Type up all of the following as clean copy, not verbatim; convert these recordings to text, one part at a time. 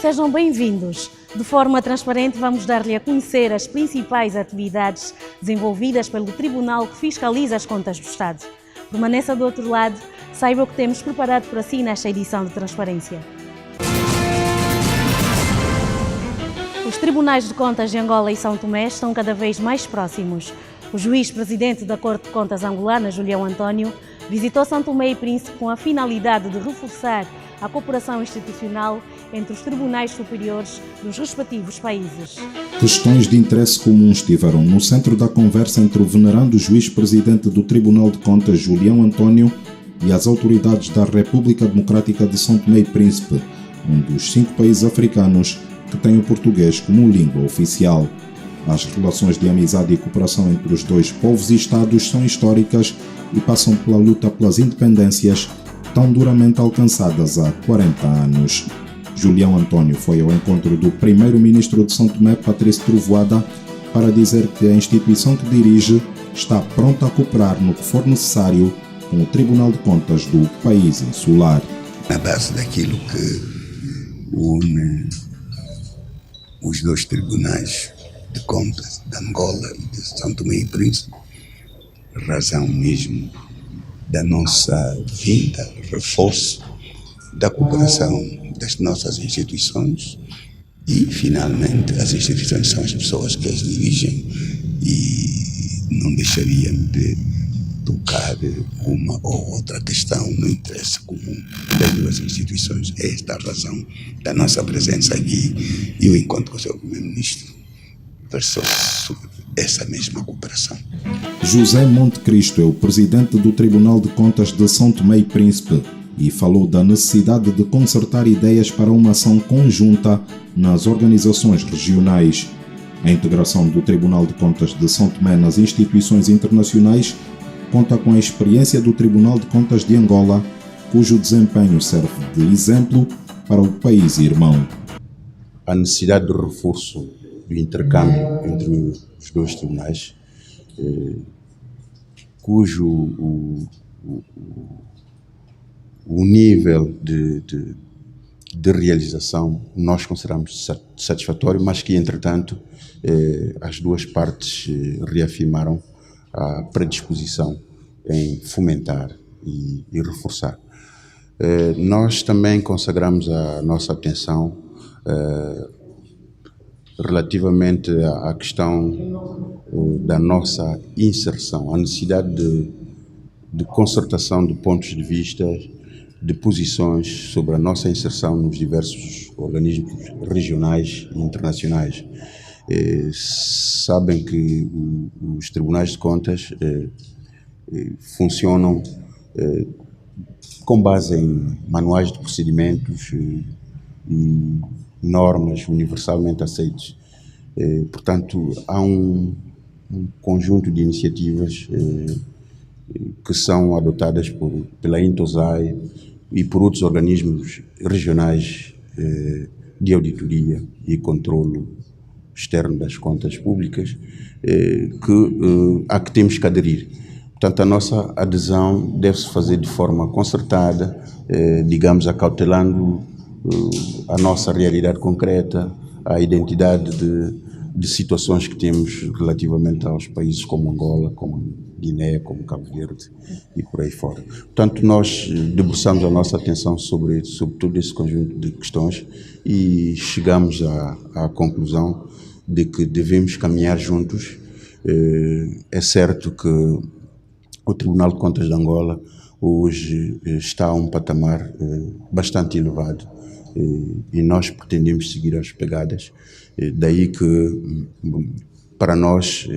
Sejam bem-vindos. De forma transparente, vamos dar-lhe a conhecer as principais atividades desenvolvidas pelo Tribunal que fiscaliza as contas do Estado. Permaneça do outro lado, saiba o que temos preparado para si nesta edição de Transparência. Os Tribunais de Contas de Angola e São Tomé estão cada vez mais próximos. O juiz-presidente da Corte de Contas angolana, Julião António, visitou São Tomé e Príncipe com a finalidade de reforçar a cooperação institucional entre os tribunais superiores dos respectivos países. Questões de interesse comum estiveram no centro da conversa entre o venerando juiz-presidente do Tribunal de Contas, Julião António, e as autoridades da República Democrática de São Tomé e Príncipe, um dos 5 países africanos que tem o português como língua oficial. As relações de amizade e cooperação entre os dois povos e estados são históricas e passam pela luta pelas independências tão duramente alcançadas há 40 anos. Julião António foi ao encontro do primeiro-ministro de São Tomé, Patrício Trovoada, para dizer que a instituição que dirige está pronta a cooperar no que for necessário com o Tribunal de Contas do país insular. Na base daquilo que une os dois tribunais de contas de Angola e de São Tomé e Príncipe, razão mesmo da nossa vinda, reforço da cooperação das nossas instituições e, finalmente, as instituições são as pessoas que as dirigem e não deixariam de tocar uma ou outra questão no interesse comum das duas instituições. É esta a razão da nossa presença aqui e o encontro com o Sr. Primeiro-Ministro versou sobre essa mesma cooperação. José Monte Cristo é o presidente do Tribunal de Contas de São Tomé e Príncipe e falou da necessidade de concertar ideias para uma ação conjunta nas organizações regionais. A integração do Tribunal de Contas de São Tomé nas instituições internacionais conta com a experiência do Tribunal de Contas de Angola, cujo desempenho serve de exemplo para o país irmão. A necessidade de reforço do intercâmbio entre os dois tribunais, cujo o nível de realização nós consideramos satisfatório, mas que, entretanto, as duas partes reafirmaram a predisposição em fomentar e reforçar. Nós também consagramos a nossa atenção relativamente à questão da nossa inserção, a necessidade de concertação de pontos de vista, de posições sobre a nossa inserção nos diversos organismos regionais e internacionais. Sabem que os tribunais de contas funcionam com base em manuais de procedimentos e normas universalmente aceitas. Portanto, há um conjunto de iniciativas que são adotadas pela Intosai e por outros organismos regionais de auditoria e controlo externo das contas públicas a que temos que aderir. Portanto, a nossa adesão deve-se fazer de forma concertada, digamos, acautelando a nossa realidade concreta, a identidade de situações que temos relativamente aos países como Angola, como Guiné, como Cabo Verde e por aí fora. Portanto, nós debruçamos a nossa atenção sobre todo esse conjunto de questões e chegamos à conclusão de que devemos caminhar juntos. É certo que o Tribunal de Contas de Angola hoje está a um patamar bastante elevado e nós pretendemos seguir as pegadas. Daí que, para nós,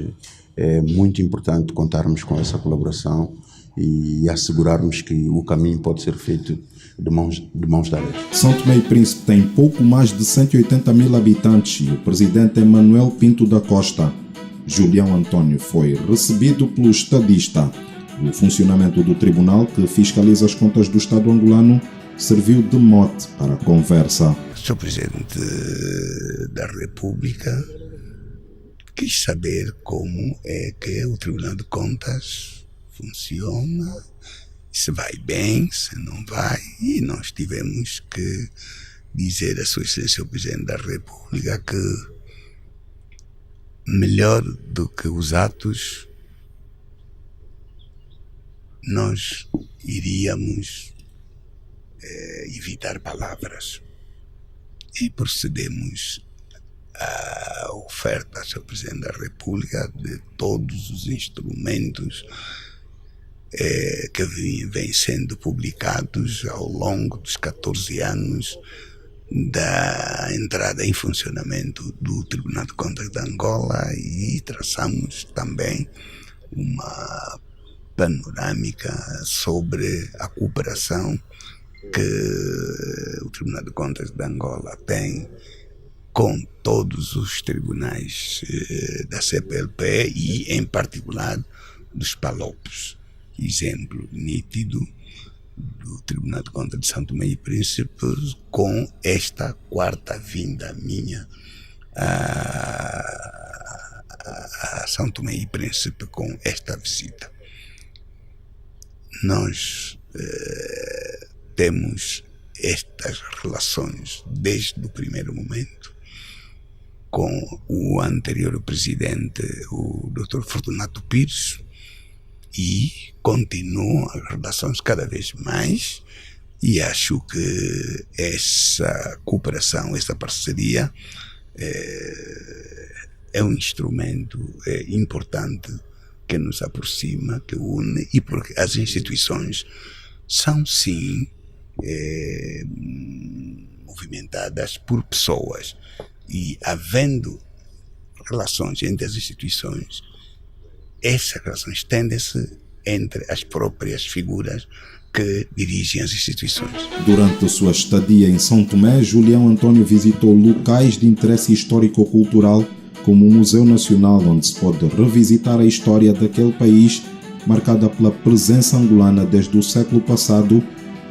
é muito importante contarmos com essa colaboração e assegurarmos que o caminho pode ser feito de mãos dadas. São Tomé e Príncipe tem pouco mais de 180 mil habitantes e o presidente é Manuel Pinto da Costa. Julião António foi recebido pelo estadista. O funcionamento do tribunal, que fiscaliza as contas do Estado angolano, serviu de mote para a conversa. Sr. Presidente da República quis saber como é que o Tribunal de Contas funciona, se vai bem, se não vai, e nós tivemos que dizer a Sua Excelência o Presidente da República que melhor do que os atos nós iríamos evitar palavras e procedemos à oferta ao Sr. Presidente da República de todos os instrumentos que vêm sendo publicados ao longo dos 14 anos da entrada em funcionamento do Tribunal de Contas de Angola, e traçamos também uma panorâmica sobre a cooperação que o Tribunal de Contas de Angola tem com todos os tribunais da CPLP e, em particular, dos PALOPs. Exemplo nítido do Tribunal de Contas de São Tomé e Príncipe, com esta quarta vinda minha a São Tomé e Príncipe, com esta visita. Nós temos estas relações desde o primeiro momento com o anterior presidente, o Dr. Fortunato Pires, e continuam as relações cada vez mais, e acho que essa cooperação, essa parceria é um instrumento importante que nos aproxima, que une, e porque as instituições são sim movimentadas por pessoas, e havendo relações entre as instituições, essas relações tendem-se entre as próprias figuras que dirigem as instituições. Durante sua estadia em São Tomé, Julião Antônio visitou locais de interesse histórico-cultural, como o Museu Nacional, onde se pode revisitar a história daquele país, marcada pela presença angolana desde o século passado,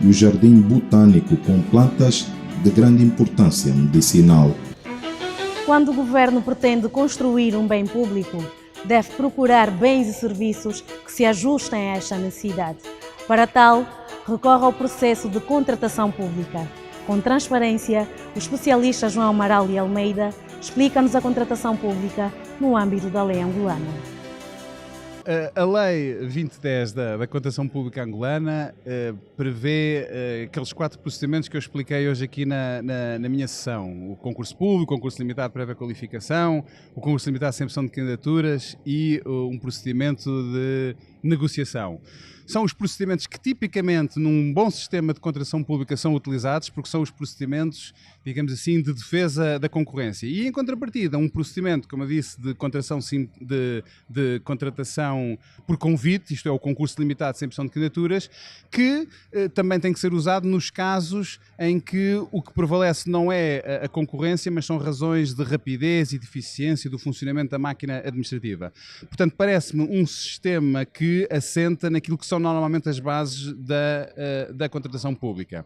e o Jardim Botânico, com plantas de grande importância medicinal. Quando o governo pretende construir um bem público, deve procurar bens e serviços que se ajustem a esta necessidade. Para tal, recorre ao processo de contratação pública. Com transparência, o especialista João Amaral de Almeida explica-nos a contratação pública no âmbito da lei angolana. A Lei 2010 da Contratação Pública Angolana prevê aqueles 4 procedimentos que eu expliquei hoje aqui na minha sessão: o concurso público, o concurso limitado de prévia qualificação, o concurso limitado de recepção de candidaturas e um procedimento de negociação. São os procedimentos que tipicamente num bom sistema de contratação pública são utilizados, porque são os procedimentos, digamos assim, de defesa da concorrência. E em contrapartida, um procedimento, como eu disse, de contratação por convite, isto é, o concurso limitado de recepção de candidaturas, que também tem que ser usado nos casos em que o que prevalece não é a concorrência, mas são razões de rapidez e de eficiência do funcionamento da máquina administrativa. Portanto, parece-me um sistema que assenta naquilo que são normalmente as bases da contratação pública.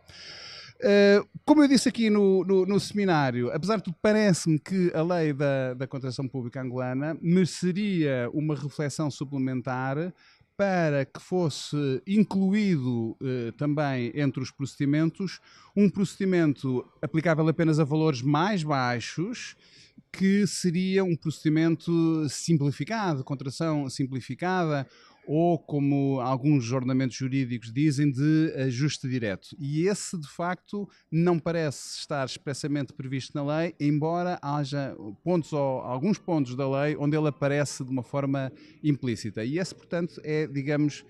Como eu disse aqui no seminário, apesar de tudo, parece-me que a lei da contratação pública angolana mereceria uma reflexão suplementar para que fosse incluído também entre os procedimentos um procedimento aplicável apenas a valores mais baixos, que seria um procedimento simplificado, contratação simplificada, ou, como alguns ordenamentos jurídicos dizem, de ajuste direto. E esse, de facto, não parece estar expressamente previsto na lei, embora haja alguns pontos da lei onde ele aparece de uma forma implícita. E esse, portanto, é, digamos,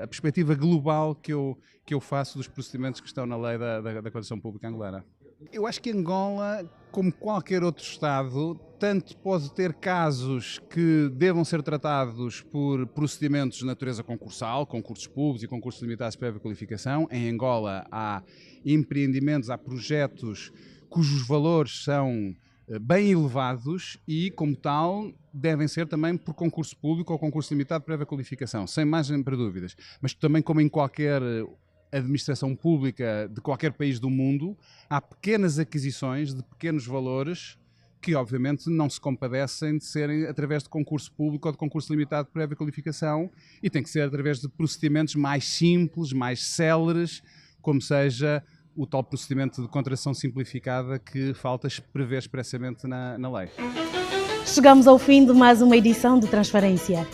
a perspectiva global que eu faço dos procedimentos que estão na lei da Contratação Pública Angolana. Eu acho que Angola, como qualquer outro Estado, tanto pode ter casos que devam ser tratados por procedimentos de natureza concursal, concursos públicos e concursos limitados de prévia qualificação. Em Angola há empreendimentos, há projetos cujos valores são bem elevados e, como tal, devem ser também por concurso público ou concurso limitado de prévia qualificação, sem margem para dúvidas. Mas também, como em qualquer administração pública de qualquer país do mundo, há pequenas aquisições de pequenos valores que, obviamente, não se compadecem de serem através de concurso público ou de concurso limitado de prévia qualificação, e tem que ser através de procedimentos mais simples, mais céleres, como seja o tal procedimento de contratação simplificada que falta prever expressamente na lei. Chegamos ao fim de mais uma edição de Transparência.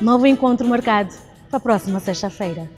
Novo encontro marcado para a próxima sexta-feira.